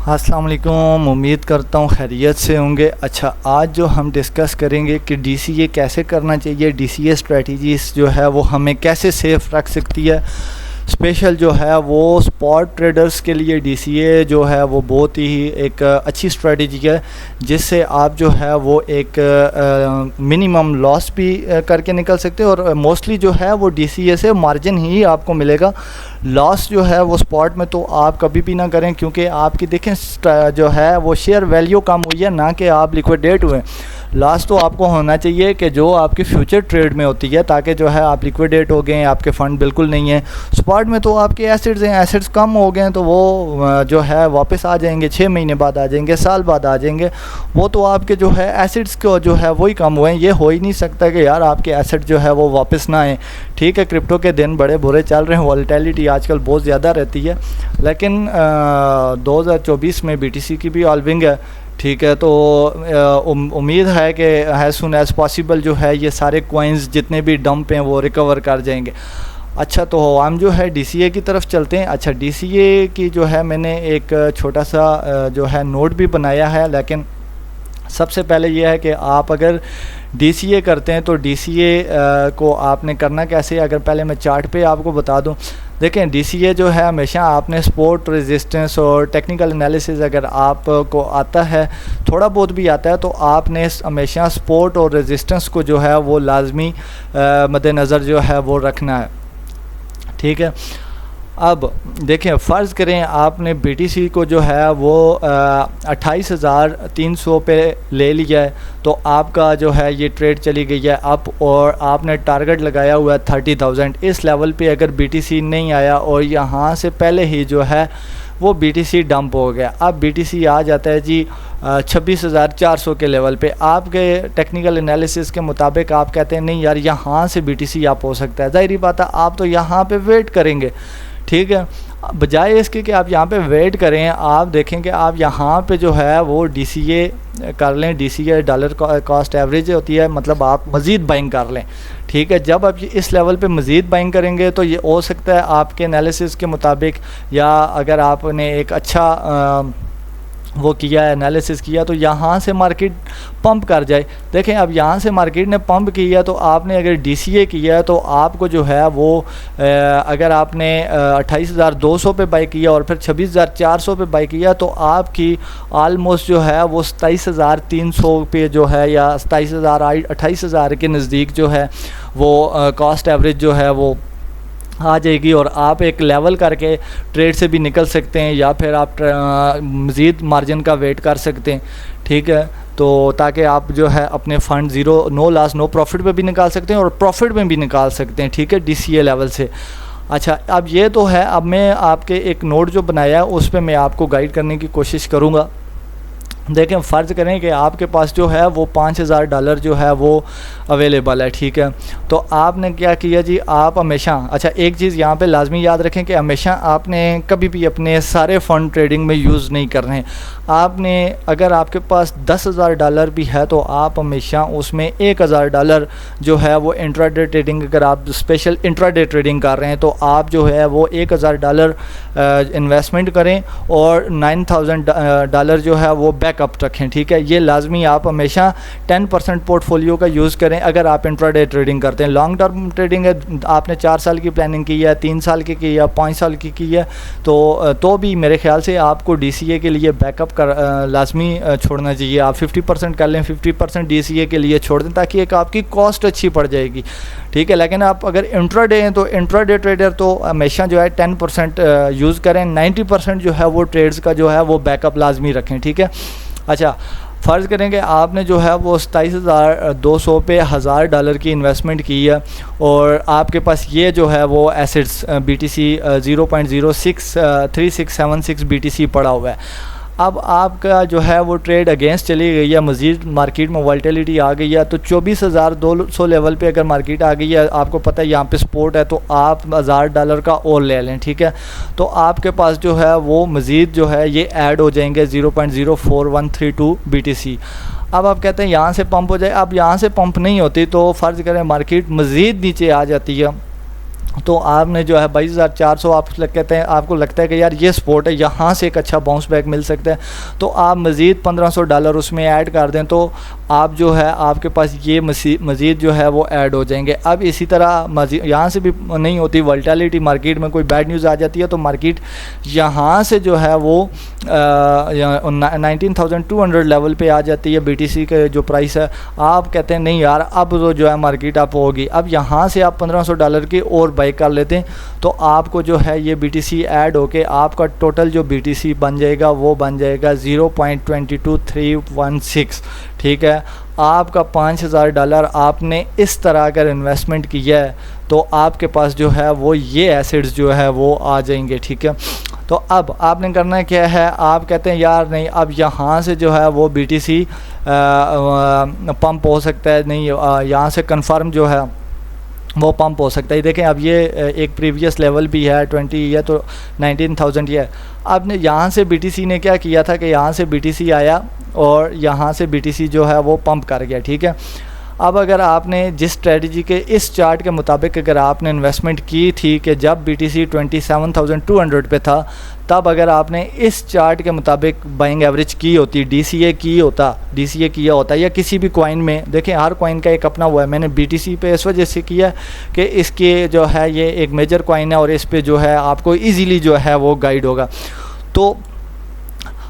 अस्सलाम वालेकुम, उम्मीद करता हूँ खैरियत से होंगे। अच्छा, आज जो हम डिस्कस करेंगे कि डीसीए कैसे करना चाहिए, डीसीए स्ट्रेटजीज़ जो है वो हमें कैसे सेफ़ रख सकती है। स्पेशल जो है वो स्पॉट ट्रेडर्स के लिए डीसीए जो है वो बहुत ही एक अच्छी स्ट्रेटजी है, जिससे आप जो है वो एक मिनिमम लॉस भी करके निकल सकते हैं। और मोस्टली जो है वो डीसीए से मार्जिन ही आपको मिलेगा। लॉस जो है वो स्पॉट में तो आप कभी भी ना करें, क्योंकि आपकी देखें जो है वो शेयर वैल्यू कम हुई है, ना कि आप लिक्विडेट हुए। लॉस तो आपको होना चाहिए कि जो आपकी फ्यूचर ट्रेड में होती है, ताकि जो है आप लिक्विडेट हो गए, आपके फ़ंड बिल्कुल नहीं है। स्पॉट में तो आपके एसेट्स हैं, एसेट्स कम हो गए हैं तो वो जो है वापस आ जाएंगे, 6 महीने बाद आ जाएंगे, साल बाद आ जाएंगे। वो तो आपके जो है एसेट्स को जो है वही कम हुए हैं। ये हो ही नहीं सकता कि यार आपके एसेट जो है वो वापस ना आए। ठीक है, क्रिप्टो के दिन बड़े बुरे चल रहे हैं, वॉलेटिलिटी आजकल बहुत ज़्यादा रहती है, लेकिन 2024 में बीटीसी की भी ऑल्विंग है। ठीक है, तो उम्मीद है कि एज सुन एज़ पॉसिबल जो है ये सारे कॉइन्स जितने भी डंप हैं वो रिकवर कर जाएंगे। अच्छा, तो हम जो है डीसीए की तरफ चलते हैं। अच्छा, डीसीए की जो है मैंने एक छोटा सा जो है नोट भी बनाया है, लेकिन सबसे पहले ये है कि आप अगर डीसीए करते हैं तो डीसीए को आपने करना कैसे। अगर पहले मैं चार्ट पे आपको बता दूं, देखें डीसीए जो है हमेशा आपने सपोर्ट, रेजिस्टेंस और टेक्निकल एनालिसिस अगर आपको आता है, थोड़ा बहुत भी आता है, तो आपने हमेशा सपोर्ट और रेजिस्टेंस को जो है वो लाजमी मद्देनज़र जो है वो रखना है। ठीक है, अब देखें फ़र्ज़ करें आपने बीटीसी को जो है वो 28,300 पे ले लिया है, तो आपका जो है ये ट्रेड चली गई है अप, और आपने टारगेट लगाया हुआ है 30,000। इस लेवल पे अगर बीटीसी नहीं आया और यहाँ से पहले ही जो है वो बीटीसी डंप हो गया, अब बीटीसी आ जाता है जी 26,400 के लेवल पे। आपके टेक्निकल एनालिसिस के मुताबिक आप कहते हैं नहीं यार यहाँ से बीटीसी अप हो सकता है, ज़ाहिर बात है आप तो यहाँ पे वेट करेंगे। ठीक है, बजाय इसके कि आप यहाँ पे वेट करें, आप देखें कि आप यहाँ पे जो है वो डीसीए कर लें। डीसीए डॉलर कॉस्ट एवरेज होती है, मतलब आप मज़ीद बाइंग कर लें। ठीक है, जब आप इस लेवल पे मज़ीद बाइंग करेंगे तो ये हो सकता है आपके एनालिसिस के मुताबिक, या अगर आपने एक अच्छा वो किया है, एनालिसिस किया, तो यहाँ से मार्केट पंप कर जाए। देखें अब यहाँ से मार्केट ने पंप किया, तो आपने अगर डीसीए किया है तो आपको जो है वो अगर आपने 28,200 पे बाई किया और फिर 26,400 पे बाई किया, तो आपकी आलमोस्ट जो है वो 27,300 पे जो है, या 28,000 के नज़दीक जो है वो कॉस्ट एवरेज जो है वो आ जाएगी, और आप एक लेवल करके ट्रेड से भी निकल सकते हैं, या फिर आप मज़ीद मार्जिन का वेट कर सकते हैं। ठीक है, तो ताकि आप जो है अपने fund no loss no profit पे भी निकाल सकते हैं और प्रॉफिट में भी निकाल सकते हैं। ठीक है, डीसीए लेवल से। अच्छा, अब ये तो है, अब मैं आपके एक नोट जो बनाया है उस पर मैं आपको गाइड करने की कोशिश करूँगा। देखें फ़र्ज़ करें कि आपके पास जो है वो $5,000 जो है वो अवेलेबल है। ठीक है, तो आपने क्या किया जी, आप हमेशा, अच्छा एक चीज़ यहाँ पे लाजमी याद रखें कि हमेशा आपने कभी भी अपने सारे फ़ंड ट्रेडिंग में यूज़ नहीं करने हैं। आपने अगर आपके पास $10,000 भी है तो आप हमेशा उसमें $1,000 जो है वो इंट्राडे ट्रेडिंग, अगर आप स्पेशल इंट्राडे ट्रेडिंग कर रहे हैं तो आप जो है वो $1,000 इन्वेस्टमेंट करें और $9,000 जो है वो बैकअप रखें। ठीक है, ये लाजमी आप हमेशा 10% पोर्टफोलियो का यूज़ करें अगर आप इंट्राडे ट्रेडिंग करते हैं। लॉन्ग टर्म ट्रेडिंग है, आपने 4 साल की प्लानिंग की है, 3 साल की है, 5 साल की है, तो भी मेरे ख्याल से आपको डीसीए के लिए बैकअप लाजमी छोड़ना चाहिए। आप 50% कर लें, 50% डीसीए के लिए छोड़ दें, ताकि एक आपकी कॉस्ट अच्छी पड़ जाएगी। ठीक है, लेकिन आप अगर इंट्राडे हैं तो इंट्राडे ट्रेडर तो हमेशा जो है 10% यूज़ करें, 90% जो है वो ट्रेड्स का जो है वो बैकअप लाजमी रखें। ठीक है, अच्छा फ़र्ज़ करें कि आपने जो है वो 27,200 पे $1,000 की इन्वेस्टमेंट की है, और आपके पास ये जो है वो एसेट्स बीटीसी 0.063676 बीटीसी पड़ा हुआ है। अब आपका जो है वो ट्रेड अगेंस्ट चली गई है, मज़ीद मार्केट में वॉलेटिलिटी आ गई है, तो 24,200 लेवल पे अगर मार्केट आ गई है, आपको पता है यहाँ पे सपोर्ट है, तो आप $1,000 का और ले लें। ठीक है, तो आपके पास जो है वो मज़ीद जो है ये ऐड हो जाएंगे 0.04132 BTC। अब आप कहते हैं यहाँ से पंप हो जाए, अब यहाँ से पंप नहीं होती तो फ़र्ज़ करें मार्केट मज़ीद नीचे आ जाती है, तो आपने जो है 22,400 आप कहते हैं, आपको लगता है कि यार ये सपोर्ट है, यहाँ से एक अच्छा बाउंस बैक मिल सकता है, तो आप मज़ीद $1500 उसमें ऐड कर दें, तो आप जो है आपके पास ये मज़ीद जो है वो ऐड हो जाएंगे। अब इसी तरह मज़ीद यहाँ से भी नहीं होती वोलेटिलिटी, मार्केट में कोई बैड न्यूज़ आ जाती है तो मार्केट यहाँ से जो है वो 19,200 लेवल पे आ जाती है BTC के जो प्राइस है। आप कहते हैं नहीं यार अब तो जो है मार्केट अप होगी, अब यहाँ से आप $1500 की और बाई कर लेते हैं, तो आपको जो है ये BTC ऐड होके आपका टोटल जो BTC बन जाएगा वो बन जाएगा 0.22316। ठीक है, आपका $5000 आपने इस तरह अगर इन्वेस्टमेंट किया है तो आपके पास जो है वो ये एसेट्स जो है वो आ जाएंगे। ठीक है, तो अब आपने करना क्या है, आप कहते हैं यार नहीं अब यहाँ से जो है वो BTC पंप हो सकता है, नहीं यहाँ से कंफर्म जो है वो पंप हो सकता है। देखें अब ये एक प्रीवियस लेवल भी है 20 है तो 19,000 ये है। आपने यहाँ से BTC ने क्या किया था कि यहाँ से BTC आया और यहाँ से BTC जो है वो पंप कर गया। ठीक है, अब अगर आपने जिस स्ट्रेटजी के इस चार्ट के मुताबिक अगर आपने इन्वेस्टमेंट की थी कि जब BTC 27,200 पे था, तब अगर आपने इस चार्ट के मुताबिक बाइंग एवरेज की होती, DCA किया होता या किसी भी कॉइन में, देखें हर कॉइन का एक अपना हुआ है, मैंने BTC पे इस वजह से किया कि इसके जो है ये एक मेजर कॉइन है और इस पे जो है आपको ईजीली जो है वो गाइड होगा। तो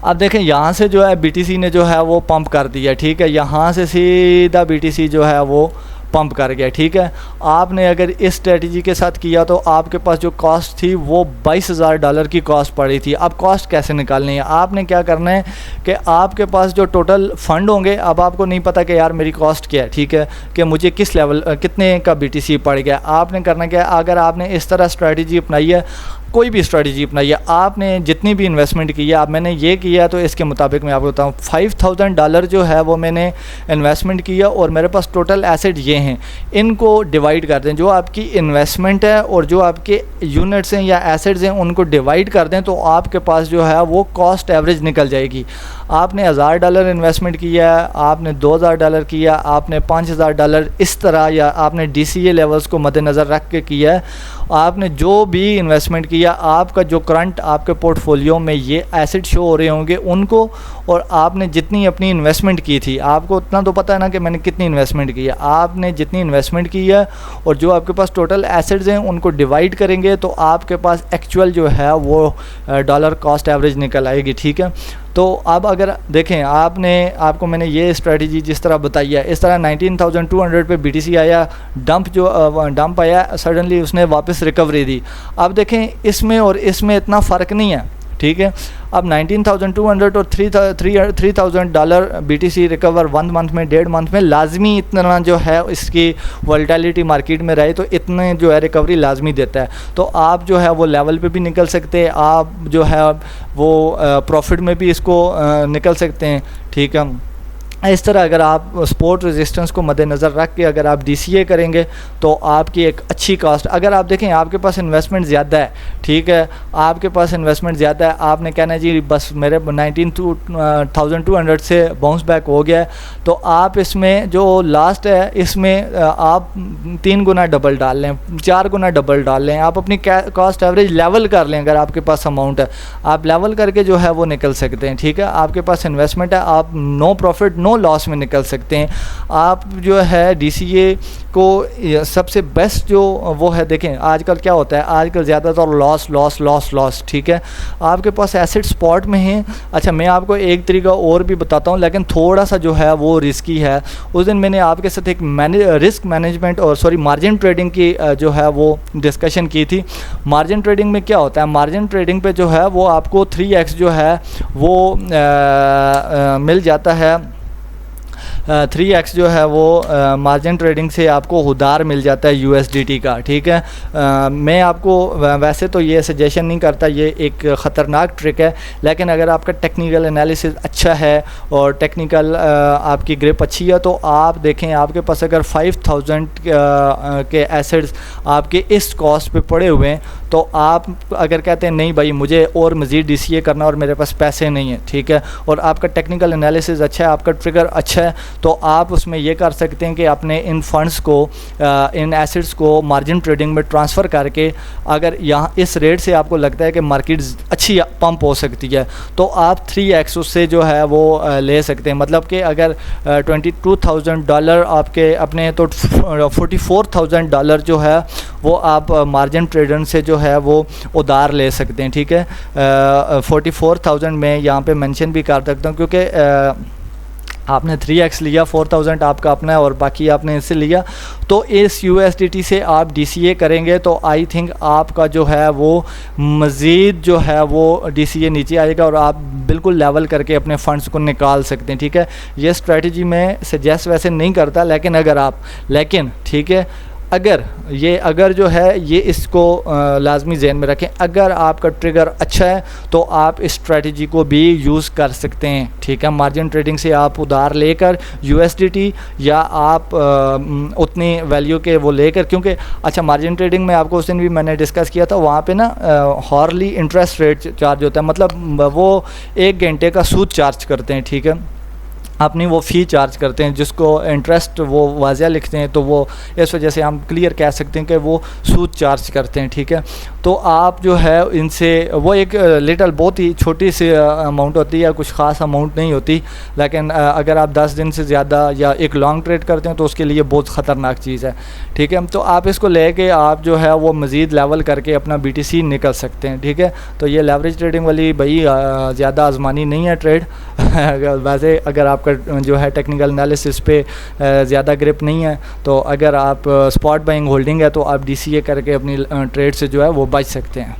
अब देखें यहाँ से जो है BTC ने जो है वो पंप कर दिया। ठीक है, यहाँ से सीधा BTC जो है वो पंप कर गया। ठीक है, आपने अगर इस स्ट्रेटजी के साथ किया तो आपके पास जो कॉस्ट थी वो $22,000 की कॉस्ट पड़ी थी। अब कॉस्ट कैसे निकालनी है, आपने क्या करना है कि आपके पास जो टोटल फंड होंगे, अब आपको नहीं पता कि यार मेरी कॉस्ट क्या है, ठीक है, कि मुझे किस लेवल कितने का BTC पड़ गया। आपने करना क्या है, अगर आपने इस तरह स्ट्रेटजी अपनाई है, कोई भी स्ट्रेटजी अपनाई है, आपने जितनी भी इन्वेस्टमेंट की है, अब मैंने ये किया तो इसके मुताबिक मैं आपको बताऊँ $5,000 जो है वो मैंने इन्वेस्टमेंट किया और मेरे पास टोटल एसेट ये हैं, इनको डिवाइड कर दें, जो आपकी इन्वेस्टमेंट है और जो आपके यूनिट्स हैं या एसेट्स हैं उनको डिवाइड कर दें, तो आपके पास जो है वो कॉस्ट एवरेज निकल जाएगी। आपने $1000 इन्वेस्टमेंट किया, आपने $2000 किया, आपने $5000 इस तरह, या आपने DCA लेवल्स को मद्देनज़र रख के किया है, आपने जो भी इन्वेस्टमेंट किया, आपका जो करंट आपके पोर्टफोलियो में ये एसेट शो हो रहे होंगे उनको, और आपने जितनी अपनी इन्वेस्टमेंट की थी, आपको उतना तो पता है ना कि मैंने कितनी इन्वेस्टमेंट की है, आपने जितनी इन्वेस्टमेंट की है और जो आपके पास टोटल एसेट्स हैं उनको डिवाइड करेंगे तो आपके पास एक्चुअल जो है वो डॉलर कॉस्ट एवरेज निकल आएगी। ठीक है, तो अब अगर देखें आपको मैंने ये स्ट्रेटजी जिस तरह बताई है, इस तरह 19,200 पे BTC आया, डंप आया, सडनली उसने वापस रिकवरी दी। अब देखें इसमें और इसमें इतना फ़र्क नहीं है। ठीक है, अब 19,200 और $3,000 BTC रिकवर 1 मंथ में, 1.5 मंथ में लाजमी इतना जो है इसकी वोलेटिलिटी मार्केट में रहे तो इतने जो है रिकवरी लाजमी देता है। तो आप जो है वो लेवल पे भी निकल सकते हैं, आप जो है वो प्रॉफिट में भी इसको निकल सकते हैं। ठीक है, इस तरह अगर आप सपोर्ट रेजिस्टेंस को मद्देनज़र रख के अगर आप DCA करेंगे तो आपकी एक अच्छी कास्ट, अगर आप देखें आपके पास इन्वेस्टमेंट ज़्यादा है, ठीक है, आपके पास इन्वेस्टमेंट ज़्यादा है, आपने कहना जी बस मेरे 19,200 से बाउंस बैक हो गया है, तो आप इसमें जो लास्ट है इसमें आप 3 गुना डबल डाल लें, 4 गुना डबल डाल लें, आप अपनी कॉस्ट एवरेज लेवल कर लें। अगर आपके पास अमाउंट है आप लेवल करके जो है वो निकल सकते हैं। ठीक है, आपके पास इन्वेस्टमेंट है, आप नो प्रॉफिट नो लॉस में निकल सकते हैं। आप जो है DCA को सबसे बेस्ट जो वो है, देखें आजकल क्या होता है, आजकल ज़्यादातर लॉस। ठीक है, आपके पास एसेट स्पॉट में है। अच्छा, मैं आपको एक तरीका और भी बताता हूँ लेकिन थोड़ा सा जो है वो रिस्की है। उस दिन मैंने आपके साथ एक रिस्क मैनेजमेंट और मार्जिन ट्रेडिंग की जो है वो डिस्कशन की थी। मार्जिन ट्रेडिंग में क्या होता है, मार्जिन ट्रेडिंग पे जो है वो आपको 3x जो है वो मिल जाता है, 3x जो है वो मार्जिन ट्रेडिंग से आपको उधार मिल जाता है USDT का। ठीक है, मैं आपको वैसे तो ये सजेशन नहीं करता, ये एक ख़तरनाक ट्रिक है, लेकिन अगर आपका टेक्निकल एनालिसिस अच्छा है और टेक्निकल आपकी ग्रिप अच्छी है तो आप देखें आपके पास अगर 5,000 के एसेट्स आपके इस कॉस्ट पे पड़े हुए हैं तो आप अगर कहते हैं नहीं भाई मुझे और मज़ीद DCA करना और मेरे पास पैसे नहीं है, ठीक है, और आपका टेक्निकल एनालिसिस अच्छा है, आपका ट्रिगर अच्छा है, तो आप उसमें ये कर सकते हैं कि अपने इन फंड्स को इन एसेट्स को मार्जिन ट्रेडिंग में ट्रांसफ़र करके, अगर यहाँ इस रेट से आपको लगता है कि मार्केट अच्छी पंप हो सकती है तो आप 3x उससे जो है वो ले सकते हैं। मतलब कि अगर $22,000 आपके अपने तो $44,000 जो है वो आप मार्जिन ट्रेडर से जो है वो उधार ले सकते हैं। ठीक है, 44,000 में यहाँ पे मेंशन भी कर सकता हूँ क्योंकि आपने 3x लिया, 4,000 आपका अपना है और बाकी आपने इससे लिया। तो इस USDT से आप DCA करेंगे तो आई थिंक आपका जो है वो मज़ीद जो है वो DCA नीचे आएगा और आप बिल्कुल लेवल करके अपने फंड्स को निकाल सकते हैं। ठीक है, ये स्ट्रेटजी मैं सजेस्ट वैसे नहीं करता, लेकिन ठीक है, अगर जो है ये इसको लाजमी ज़हन में रखें, अगर आपका ट्रिगर अच्छा है तो आप इस स्ट्रेटजी को भी यूज़ कर सकते हैं। ठीक है, मार्जिन ट्रेडिंग से आप उधार लेकर USDT या आप उतनी वैल्यू के वो लेकर, क्योंकि अच्छा मार्जिन ट्रेडिंग में आपको उस दिन भी मैंने डिस्कस किया था, वहाँ पे ना हॉरली इंटरेस्ट रेट चार्ज होता है, मतलब वो 1 घंटे का सूद चार्ज करते हैं। ठीक है, अपनी वो फ़ी चार्ज करते हैं जिसको इंटरेस्ट वो वाज़िया लिखते हैं, तो वो इस वजह से हम क्लियर कह सकते हैं कि वो सूद चार्ज करते हैं। ठीक है, तो आप जो है इनसे वो एक लिटल बहुत ही छोटी सी अमाउंट होती है, कुछ ख़ास अमाउंट नहीं होती, लेकिन अगर आप 10 दिन से ज़्यादा या एक लॉन्ग ट्रेड करते हैं तो उसके लिए बहुत ख़तरनाक चीज़ है। ठीक है, तो आप इसको लेके आप जो है वो मज़ीद लेवल करके अपना BTC निकल सकते हैं। ठीक है, तो ये लेवरेज ट्रेडिंग वाली भाई ज़्यादा आज़मानी नहीं है ट्रेड वैसे अगर आपका जो है टेक्निकल एनालिसिस पे ज़्यादा ग्रिप नहीं है, तो अगर आप स्पॉट बाइंग होल्डिंग है तो आप DCA करके अपनी ट्रेड से जो है वो बच सकते हैं।